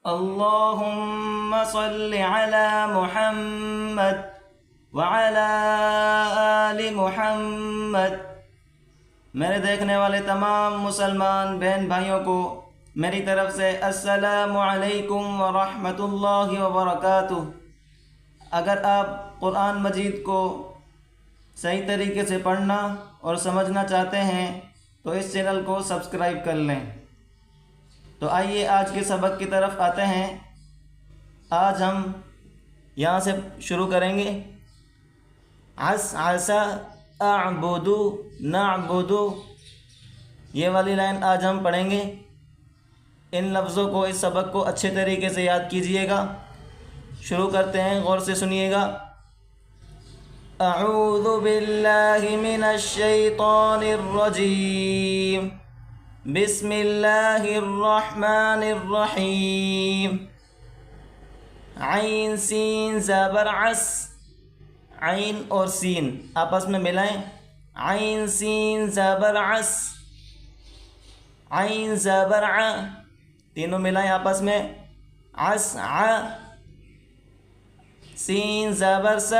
اللہم صل علی محمد وعلی آل محمد۔ میرے دیکھنے والے تمام مسلمان بہن بھائیوں کو میری طرف سے السلام علیکم ورحمۃ اللہ وبرکاتہ۔ اگر آپ قرآن مجید کو صحیح طریقے سے پڑھنا اور سمجھنا چاہتے ہیں تو اس چینل کو سبسکرائب کر لیں۔ تو آئیے آج کے سبق کی طرف آتے ہیں۔ آج ہم یہاں سے شروع کریں گے۔ عسعس اعبد نعبد، یہ والی لائن آج ہم پڑھیں گے۔ ان لفظوں کو، اس سبق کو اچھے طریقے سے یاد کیجئے گا۔ شروع کرتے ہیں، غور سے سنیے گا۔ اعوذ باللہ من الشیطان الرجیم، بسم اللہ الرحمن الرحیم۔ عین سین زبر عس، عین اور سین آپس میں ملائیں۔ عین سین زبر عس، عین زبر ع، تینوں ملائیں آپس میں۔ عس ع، سین زبر س،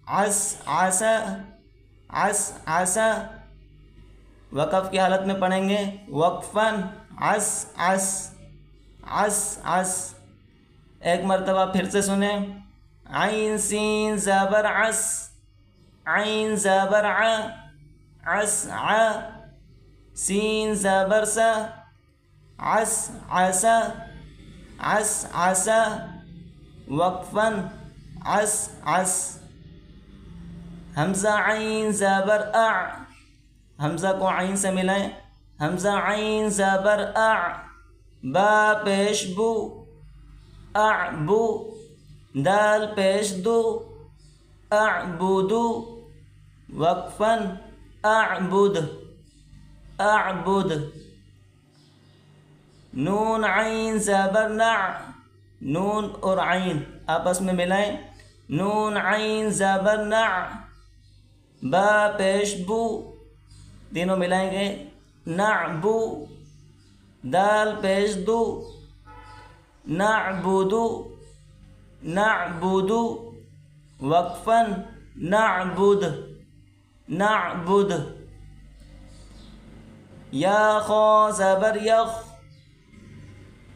عس عس، عس عس۔ وقف کی حالت میں پڑھیں گے، وقفاً، عس عس، عس عس۔ ایک مرتبہ پھر سے سنیں۔ عین سین زبر عس، عین زبر ع، عس ع، سین زبر س، عس عس، عس عس۔ وقفاً، عس عس۔ حمزہ عین زبر اع، حمزہ کو عین سے ملائیں۔ حمزہ عین زبر اع، با پیش بو، اعبو، دال پیش دو، اعبدو۔ وقفاً، اعبد، اعبد۔ نون عین زبر نع، نون اور عین آپس میں ملائیں۔ نون عین زبر نع، با پیش بو، تینوں ملائیں گے، نعبو، دال پیش دو، نعبدو، نعبدو۔ وقفاً، نعبد، نعبد۔ یا خا زبر یخ،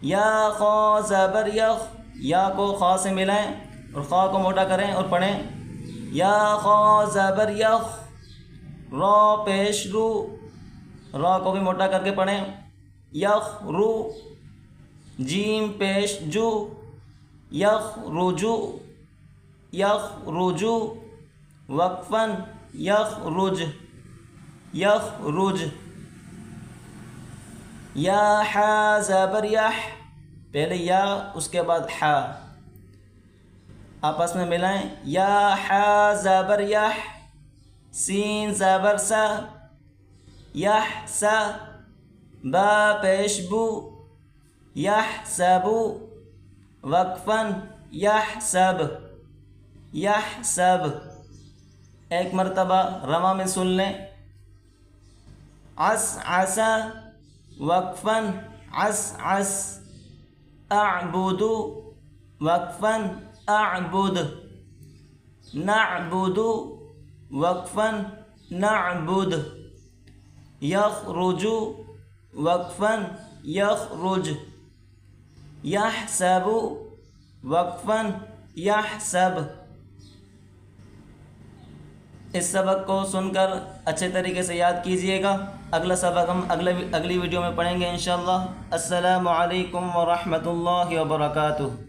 یا خا زبر یخ، یا کو خا سے ملائیں اور خا کو موٹا کریں اور پڑھیں۔ یا خا زبر یخ، را پیش رو، را کو بھی موٹا کر کے پڑھیں۔ یخ رو، جیم پیش جو، یخ رجو، یخ رجو۔ وقفاً، یخ رج، یخ رج۔ یا حا زبر یح، پہلے یا اس کے بعد حا آپس میں ملائیں۔ یا حا زبر یح، سین زبر سا، یح سا، با پیش بو، یحسبو۔ وقفاً، یحسب، یحسب۔ ایک مرتبہ رواں میں سن لیں۔ عس عس، وقفاً، عس عس۔ اعبد، وقفاً، اعبد۔ نعبد، وقفاً، نعبد۔ یخرج، وقفاً، یخرج۔ یحسب، وقفاً، یحسب۔ اس سبق کو سن کر اچھے طریقے سے یاد کیجئے گا۔ اگلا سبق ہم اگلی ویڈیو میں پڑھیں گے انشاءاللہ۔ السلام علیکم ورحمۃ اللہ وبرکاتہ۔